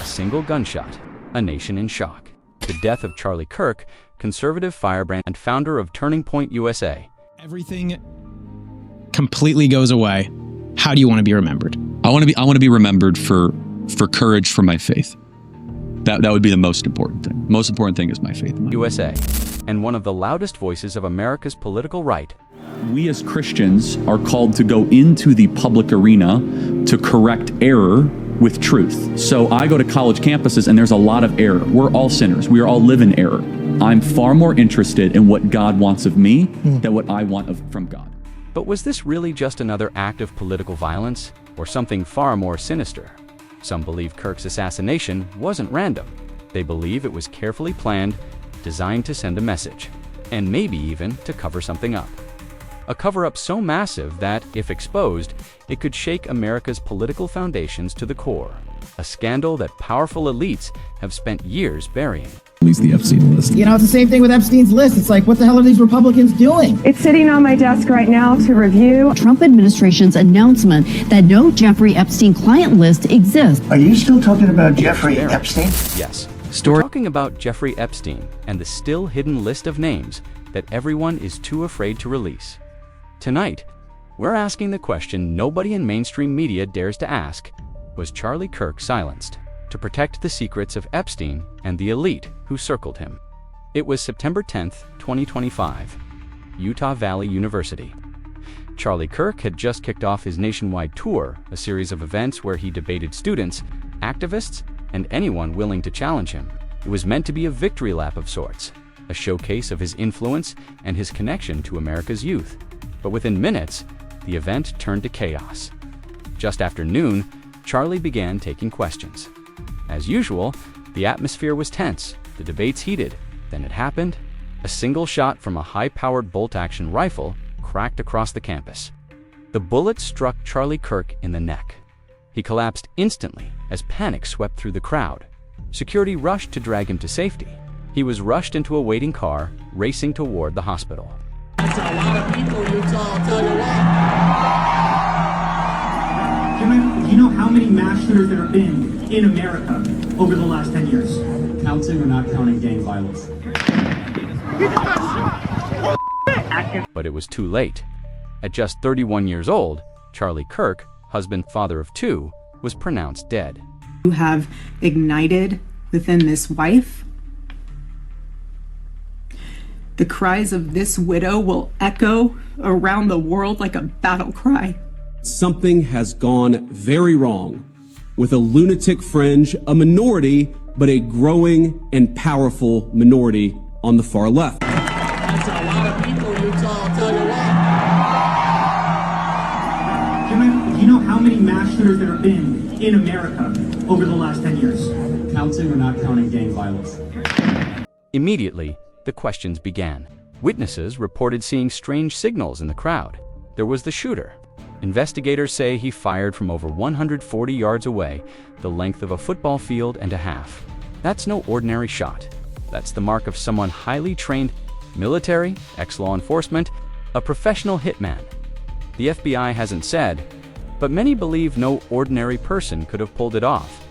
single gunshot, a nation in shock. The death of Charlie Kirk, conservative firebrand and founder of Turning Point USA. Everything completely goes away. How do you want to be remembered? I want to be remembered for courage for my faith. That would be the most important thing. Most important thing is my faith. USA, and one of the loudest voices of America's political right. We as Christians are called to go into the public arena to correct error with truth. So I go to college campuses and there's a lot of error. We're all sinners. We are all live in error. I'm far more interested in what God wants of me than what I want from God. But was this really just another act of political violence, or something far more sinister? Some believe Kirk's assassination wasn't random. They believe it was carefully planned, designed to send a message, and maybe even to cover something up. A cover-up so massive that, if exposed, it could shake America's political foundations to the core. A scandal that powerful elites have spent years burying. At least the Epstein list. You know, it's the same thing with Epstein's list. It's like, what the hell are these Republicans doing? It's sitting on my desk right now to review. Trump administration's announcement that no Jeffrey Epstein client list exists. Are you still talking about Jeffrey Epstein? Yes. We're talking about Jeffrey Epstein and the still hidden list of names that everyone is too afraid to release. Tonight, we're asking the question nobody in mainstream media dares to ask: was Charlie Kirk silenced to protect the secrets of Epstein and the elite who circled him? It was September 10th, 2025, Utah Valley University. Charlie Kirk had just kicked off his nationwide tour, a series of events where he debated students, activists, and anyone willing to challenge him. It was meant to be a victory lap of sorts, a showcase of his influence and his connection to America's youth. But within minutes, the event turned to chaos. Just after noon, Charlie began taking questions. As usual, the atmosphere was tense, the debates heated. Then it happened. A single shot from a high-powered bolt-action rifle cracked across the campus. The bullet struck Charlie Kirk in the neck. He collapsed instantly as panic swept through the crowd. Security rushed to drag him to safety. He was rushed into a waiting car, racing toward the hospital. That's a lot of people, Utah, I'll tell you what. Do you know how many mass shooters there have been in America over the last 10 years? Counting or not counting gang violence? But it was too late. At just 31 years old, Charlie Kirk, husband, father of two, was pronounced dead. You have ignited within this wife. The cries of this widow will echo around the world like a battle cry. Something has gone very wrong with a lunatic fringe, a minority, but a growing and powerful minority on the far left. That's a lot of people, Utah, I'll tell you what. Do you know how many mass shooters there have been in America over the last 10 years? Counting or not counting gang violence? Immediately, the questions began. Witnesses reported seeing strange signals in the crowd. There was the shooter. Investigators say he fired from over 140 yards away, the length of a football field and a half. That's no ordinary shot. That's the mark of someone highly trained, military, ex-law enforcement, a professional hitman. The FBI hasn't said, but many believe no ordinary person could have pulled it off.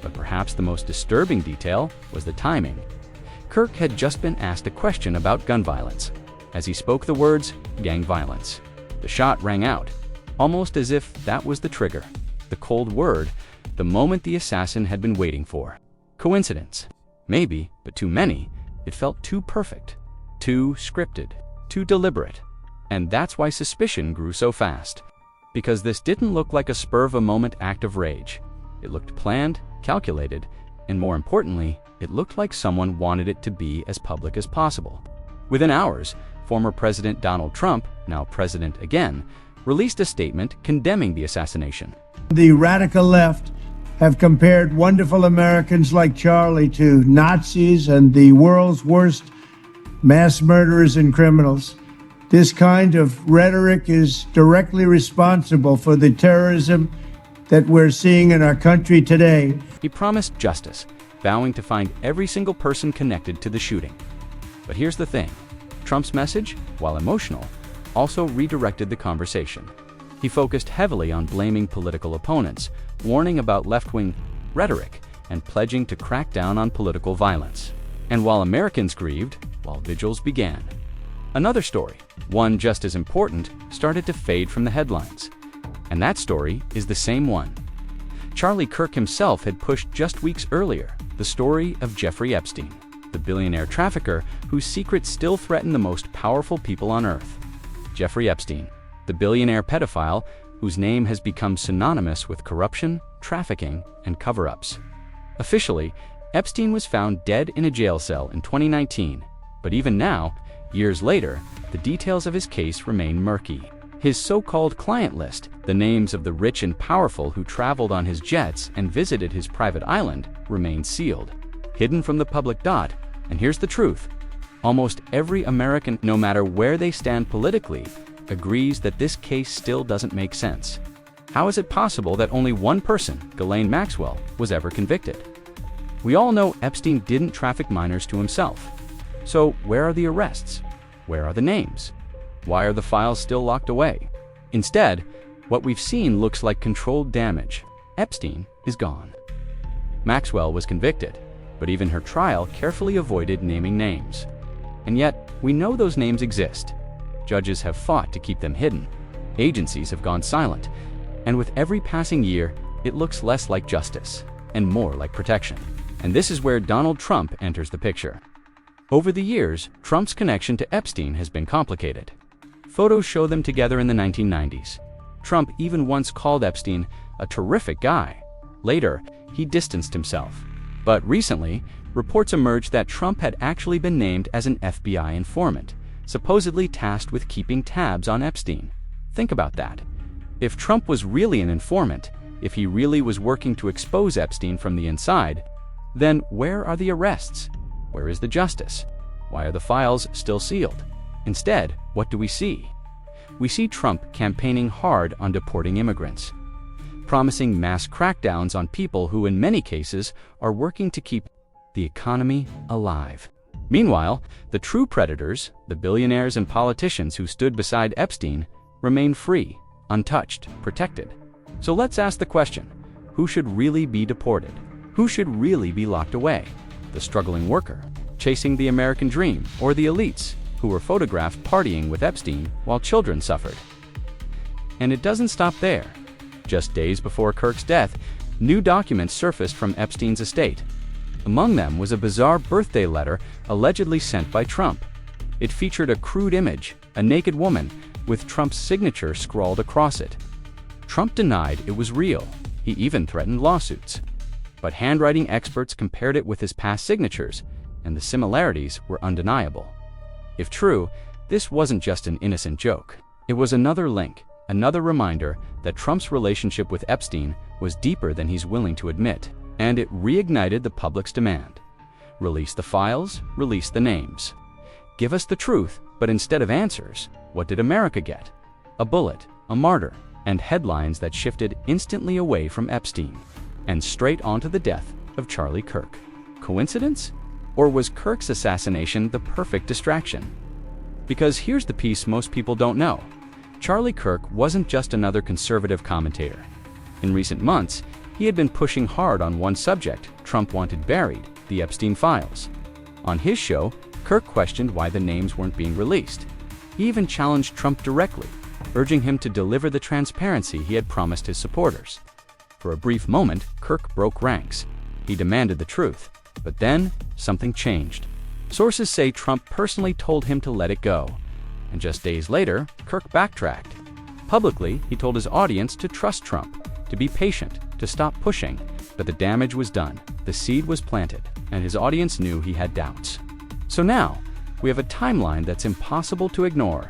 But perhaps the most disturbing detail was the timing. Kirk had just been asked a question about gun violence. As he spoke the words, gang violence, the shot rang out, almost as if that was the trigger, the cold word, the moment the assassin had been waiting for. Coincidence? Maybe, but too many. It felt too perfect, too scripted, too deliberate. And that's why suspicion grew so fast. Because this didn't look like a spur-of-a-moment act of rage. It looked planned, calculated, and more importantly, it looked like someone wanted it to be as public as possible. Within hours, former President Donald Trump, now president again, released a statement condemning the assassination. The radical left have compared wonderful Americans like Charlie to Nazis and the world's worst mass murderers and criminals. This kind of rhetoric is directly responsible for the terrorism that we're seeing in our country today. He promised justice, vowing to find every single person connected to the shooting. But here's the thing. Trump's message, while emotional, also redirected the conversation. He focused heavily on blaming political opponents, warning about left-wing rhetoric, and pledging to crack down on political violence. And while Americans grieved, while vigils began. Another story, one just as important, started to fade from the headlines. And that story is the same one. Charlie Kirk himself had pushed just weeks earlier the story of Jeffrey Epstein, the billionaire trafficker whose secrets still threaten the most powerful people on Earth. Jeffrey Epstein, the billionaire pedophile whose name has become synonymous with corruption, trafficking, and cover-ups. Officially, Epstein was found dead in a jail cell in 2019, but even now, years later, the details of his case remain murky. His so-called client list, the names of the rich and powerful who traveled on his jets and visited his private island, remains sealed, hidden from the public dot. And here's the truth. Almost every American, no matter where they stand politically, agrees that this case still doesn't make sense. How is it possible that only one person, Ghislaine Maxwell, was ever convicted? We all know Epstein didn't traffic minors to himself. So where are the arrests? Where are the names? Why are the files still locked away? Instead, what we've seen looks like controlled damage. Epstein is gone. Maxwell was convicted, but even her trial carefully avoided naming names. And yet, we know those names exist. Judges have fought to keep them hidden. Agencies have gone silent. And with every passing year, it looks less like justice and more like protection. And this is where Donald Trump enters the picture. Over the years, Trump's connection to Epstein has been complicated. Photos show them together in the 1990s. Trump even once called Epstein a terrific guy. Later, he distanced himself. But recently, reports emerged that Trump had actually been named as an FBI informant, supposedly tasked with keeping tabs on Epstein. Think about that. If Trump was really an informant, if he really was working to expose Epstein from the inside, then where are the arrests? Where is the justice? Why are the files still sealed? Instead, what do we see? We see Trump campaigning hard on deporting immigrants, promising mass crackdowns on people who in many cases are working to keep the economy alive. Meanwhile, the true predators, the billionaires and politicians who stood beside Epstein, remain free, untouched, protected. So let's ask the question, who should really be deported? Who should really be locked away? The struggling worker, chasing the American dream, or the elites who were photographed partying with Epstein while children suffered? And it doesn't stop there. Just days before Kirk's death, new documents surfaced from Epstein's estate. Among them was a bizarre birthday letter allegedly sent by Trump. It featured a crude image, a naked woman, with Trump's signature scrawled across it. Trump denied it was real. He even threatened lawsuits. But handwriting experts compared it with his past signatures, and the similarities were undeniable. If true, this wasn't just an innocent joke. It was another link, another reminder that Trump's relationship with Epstein was deeper than he's willing to admit, and it reignited the public's demand. Release the files, release the names. Give us the truth, but instead of answers, what did America get? A bullet, a martyr, and headlines that shifted instantly away from Epstein and straight onto the death of Charlie Kirk. Coincidence? Or was Kirk's assassination the perfect distraction? Because here's the piece most people don't know. Charlie Kirk wasn't just another conservative commentator. In recent months, he had been pushing hard on one subject Trump wanted buried, the Epstein files. On his show, Kirk questioned why the names weren't being released. He even challenged Trump directly, urging him to deliver the transparency he had promised his supporters. For a brief moment, Kirk broke ranks. He demanded the truth. But then, something changed. Sources say Trump personally told him to let it go. And just days later, Kirk backtracked. Publicly, he told his audience to trust Trump, to be patient, to stop pushing. But the damage was done. The seed was planted, and his audience knew he had doubts. So now, we have a timeline that's impossible to ignore.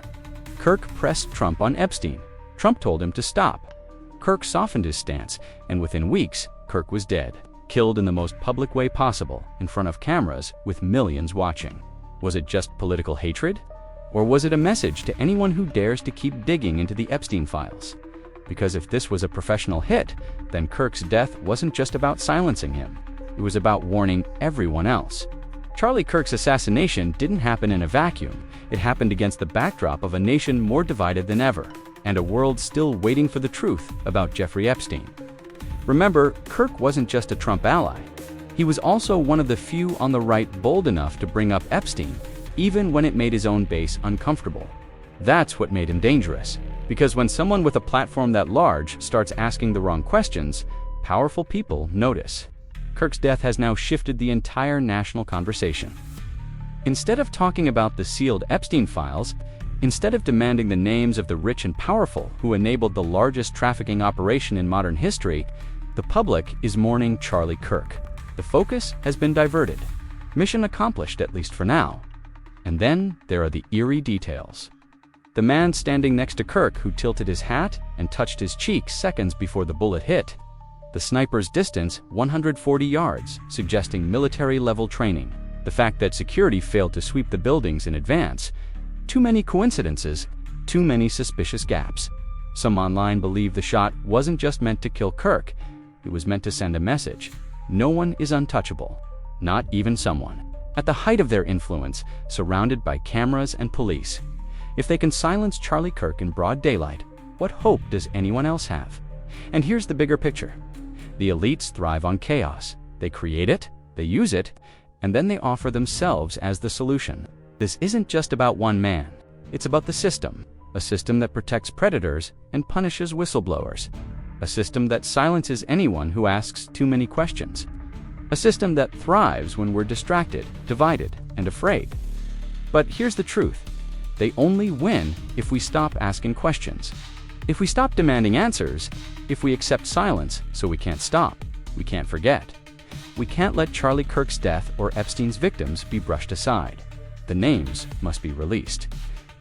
Kirk pressed Trump on Epstein. Trump told him to stop. Kirk softened his stance, and within weeks, Kirk was dead, killed in the most public way possible, in front of cameras with millions watching. Was it just political hatred? Or was it a message to anyone who dares to keep digging into the Epstein files? Because if this was a professional hit, then Kirk's death wasn't just about silencing him. It was about warning everyone else. Charlie Kirk's assassination didn't happen in a vacuum. It happened against the backdrop of a nation more divided than ever, and a world still waiting for the truth about Jeffrey Epstein. Remember, Kirk wasn't just a Trump ally. He was also one of the few on the right bold enough to bring up Epstein, even when it made his own base uncomfortable. That's what made him dangerous, because when someone with a platform that large starts asking the wrong questions, powerful people notice. Kirk's death has now shifted the entire national conversation. Instead of talking about the sealed Epstein files, instead of demanding the names of the rich and powerful who enabled the largest trafficking operation in modern history, the public is mourning Charlie Kirk. The focus has been diverted. Mission accomplished, at least for now. And then there are the eerie details. The man standing next to Kirk who tilted his hat and touched his cheek seconds before the bullet hit. The sniper's distance, 140 yards, suggesting military-level training. The fact that security failed to sweep the buildings in advance. Too many coincidences, too many suspicious gaps. Some online believe the shot wasn't just meant to kill Kirk, it was meant to send a message. No one is untouchable, not even someone at the height of their influence, surrounded by cameras and police. If they can silence Charlie Kirk in broad daylight, what hope does anyone else have? And here's the bigger picture. The elites thrive on chaos. They create it, they use it, and then they offer themselves as the solution. This isn't just about one man. It's about the system, a system that protects predators and punishes whistleblowers, a system that silences anyone who asks too many questions, a system that thrives when we're distracted, divided, and afraid. But here's the truth. They only win if we stop asking questions. If we stop demanding answers, if we accept silence so we can't stop, we can't forget. We can't let Charlie Kirk's death or Epstein's victims be brushed aside. The names must be released.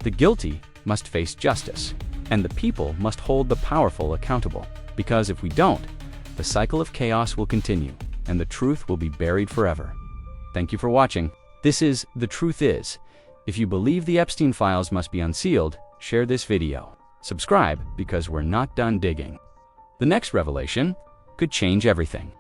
The guilty must face justice, and the people must hold the powerful accountable. Because if we don't, the cycle of chaos will continue, and the truth will be buried forever. Thank you for watching. This is The Truth Is. If you believe the Epstein files must be unsealed, share this video. Subscribe because we're not done digging. The next revelation could change everything.